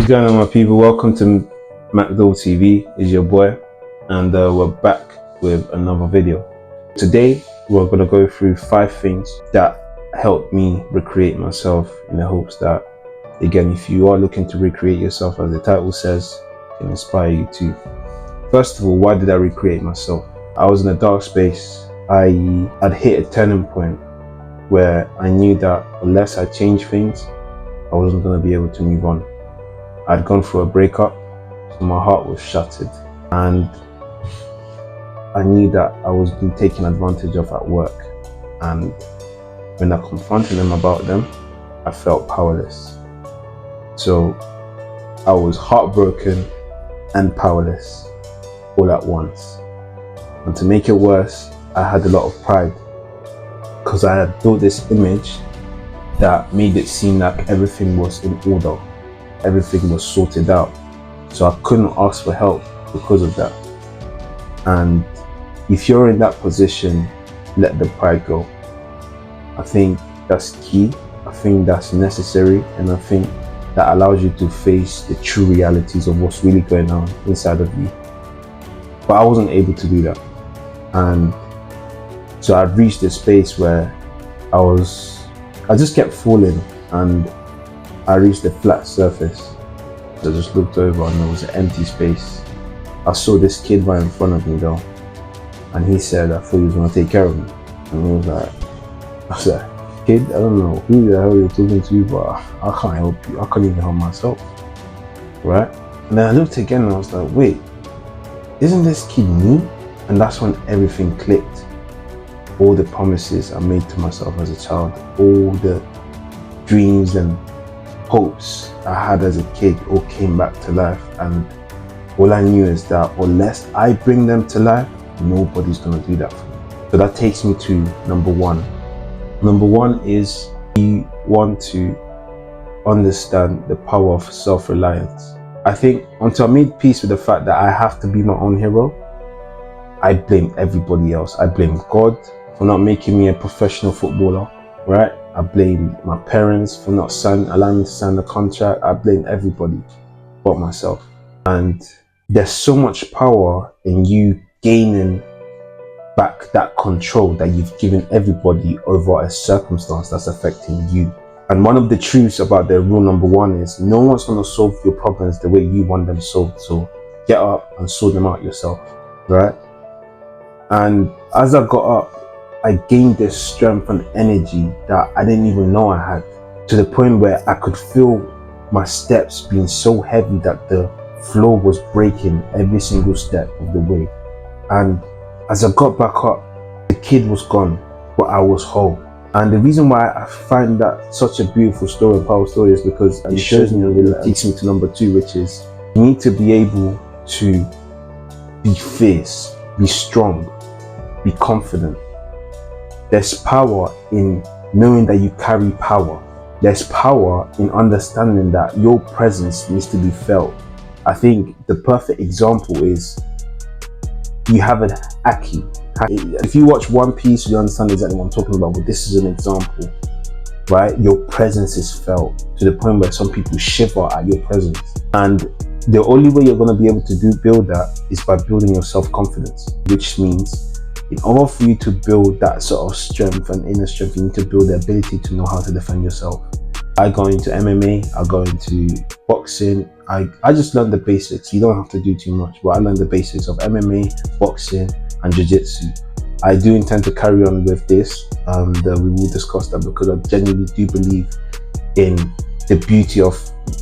What's going on, my people? Welcome to Dole TV. Is your boy, and we're back with another video. Today we're going to go through 5 things that helped me recreate myself, in the hopes that, again, if you are looking to recreate yourself, as the title says, it can inspire you too. First of all, why did I recreate myself? I was in a dark space. I'd hit a turning point where I knew that unless I changed things, I wasn't going to be able to move on. I'd gone through a breakup, so my heart was shattered, and I knew that I was being taken advantage of at work. And when I confronted them about them, I felt powerless. So I was heartbroken and powerless all at once. And to make it worse, I had a lot of pride, because I had built this image that made it seem like everything was in order, everything was sorted out. So I couldn't ask for help because of that. And if you're in that position, let the pride go. I think that's key. I think that's necessary, and I think that allows you to face the true realities of what's really going on inside of you. But I wasn't able to do that, and so I'd reached a space where I just kept falling, and I reached a flat surface. I just looked over and there was an empty space. I saw this kid right in front of me though, and he said, I thought he was going to take care of me. And he was like, I was like, kid, I don't know who the hell you're talking to, but I can't help you. I can't even help myself, right? And then I looked again and I was like, wait, isn't this kid me? And that's when everything clicked. All the promises I made to myself as a child, all the dreams and hopes I had as a kid all came back to life. And all I knew is that unless I bring them to life, nobody's going to do that for me. So that takes me to number 1. Number 1 is you want to understand the power of self-reliance. I think until I made peace with the fact that I have to be my own hero, I blamed everybody else. I blamed God for not making me a professional footballer, right? I blamed my parents for not allowing me to sign the contract. I blamed everybody but myself. And there's so much power in you gaining back that control that you've given everybody over a circumstance that's affecting you. And one of the truths about the rule number 1 is no one's going to solve your problems the way you want them solved. So get up and sort them out yourself, right? And as I got up, I gained this strength and energy that I didn't even know I had, to the point where I could feel my steps being so heavy that the floor was breaking every single step of the way. And as I got back up, the kid was gone, but I was whole. And the reason why I find that such a beautiful story and powerful story is because it shows me, and it takes me to number 2, which is you need to be able to be fierce, be strong, be confident. There's power in knowing that you carry power. There's power in understanding that your presence needs to be felt. I think the perfect example is you have an Aki. If you watch One Piece, you understand exactly what I'm talking about, but this is an example, right? Your presence is felt to the point where some people shiver at your presence. And the only way you're going to be able to build that is by building your self-confidence, which means in order for you to build that sort of strength and inner strength, you need to build the ability to know how to defend yourself. I go into MMA, I go into boxing. I just learned the basics. You don't have to do too much, but I learned the basics of MMA, boxing, and jiu-jitsu. I do intend to carry on with this, and we will discuss that, because I genuinely do believe in the beauty of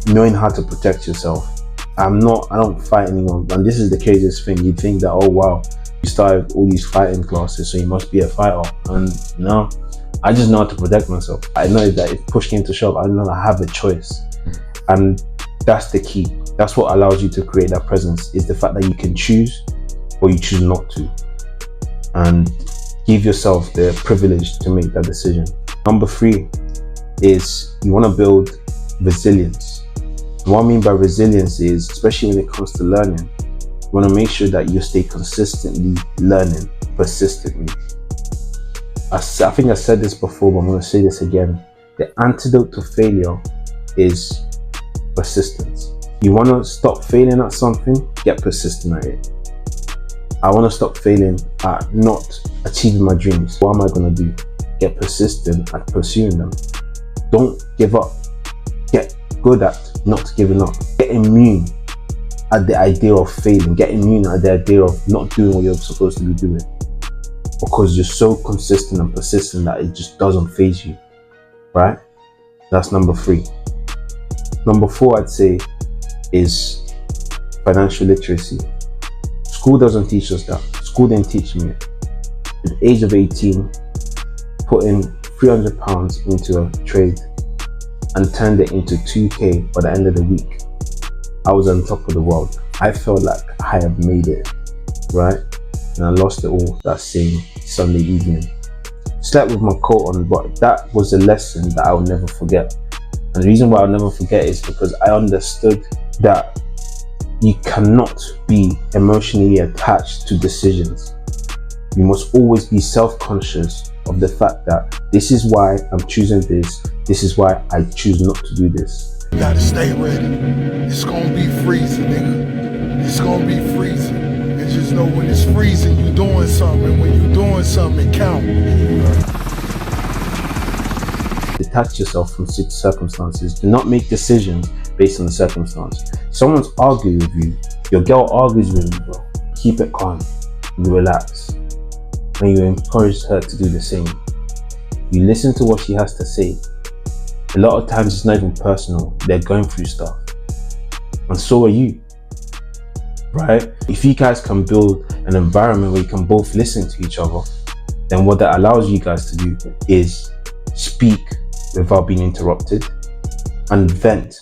knowing how to protect yourself. I don't fight anyone, and this is the craziest thing. You'd think that, oh wow, you started all these fighting classes, so you must be a fighter. And no, I just know how to protect myself. I know that if push came to shove, I know I have a choice. And that's the key. That's what allows you to create that presence, is the fact that you can choose or you choose not to. And give yourself the privilege to make that decision. Number 3 is you want to build resilience. And what I mean by resilience is, especially when it comes to learning, you want to make sure that you stay consistently learning, persistently. I think I said this before, but I'm going to say this again. The antidote to failure is persistence. You want to stop failing at something, get persistent at it. I want to stop failing at not achieving my dreams. What am I going to do? Get persistent at pursuing them. Don't give up. Get good at not giving up. Get immune at the idea of failing. Get immune at the idea of not doing what you're supposed to be doing, because you're so consistent and persistent that it just doesn't faze you, right? That's number 3. Number 4, I'd say, is financial literacy. School doesn't teach us that. School didn't teach me it. At the age of 18, putting £300 into a trade and turned it into 2k by the end of the week, I was on top of the world. I felt like I had made it, right? And I lost it all that same Sunday evening. Slept with my coat on, but that was a lesson that I will never forget. And the reason why I'll never forget is because I understood that you cannot be emotionally attached to decisions. You must always be self-conscious of the fact that this is why I'm choosing this. This is why I choose not to do this. You gotta stay ready. It's gonna be freezing, nigga. It's gonna be freezing. And just know when it's freezing, you doing something. And when you doing something, it count. Detach yourself from circumstances. Do not make decisions based on the circumstance. Someone's arguing with you. Your girl argues with you, bro. Keep it calm. You relax. And you encourage her to do the same. You listen to what she has to say. A lot of times it's not even personal. They're going through stuff. And so are you. Right? If you guys can build an environment where you can both listen to each other, then what that allows you guys to do is speak without being interrupted and vent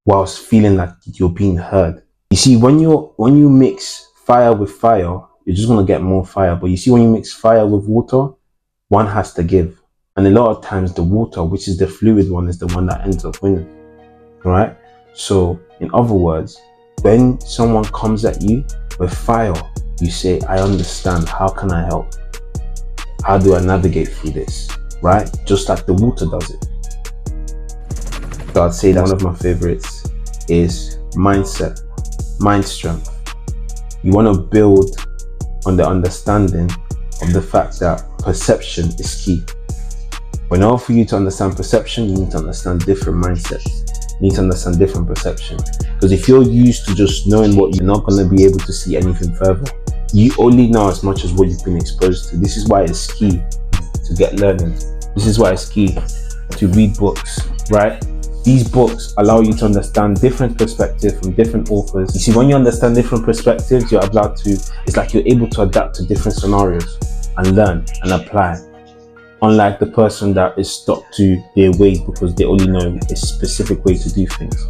whilst feeling like you're being heard. You see, when you mix fire with fire, you're just gonna get more fire. But you see, when you mix fire with water, one has to give. And a lot of times the water, which is the fluid one, is the one that ends up winning. Right? So in other words, when someone comes at you with fire, you say, I understand. How can I help? How do I navigate through this? Right? Just like the water does it. So I'd say that one of my favorites is mindset, mind strength. You want to build on the understanding of the fact that perception is key. In order for you to understand perception, you need to understand different mindsets. You need to understand different perception. Because if you're used to just knowing what, you're not going to be able to see anything further. You only know as much as what you've been exposed to. This is why it's key to get learning. This is why it's key to read books, right? These books allow you to understand different perspectives from different authors. You see, when you understand different perspectives, you're allowed to, it's like you're able to adapt to different scenarios and learn and apply. Unlike the person that is stuck to their ways because they only know a specific way to do things.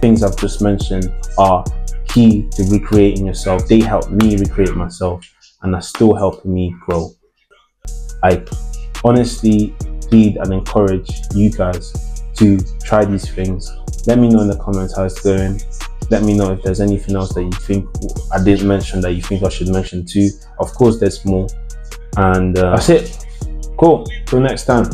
Things I've just mentioned are key to recreating yourself. They help me recreate myself and are still helping me grow. I honestly plead and encourage you guys to try these things. Let me know in the comments how it's going. Let me know if there's anything else that you think I didn't mention that you think I should mention too. Of course, there's more. And that's it. Cool. Till next time.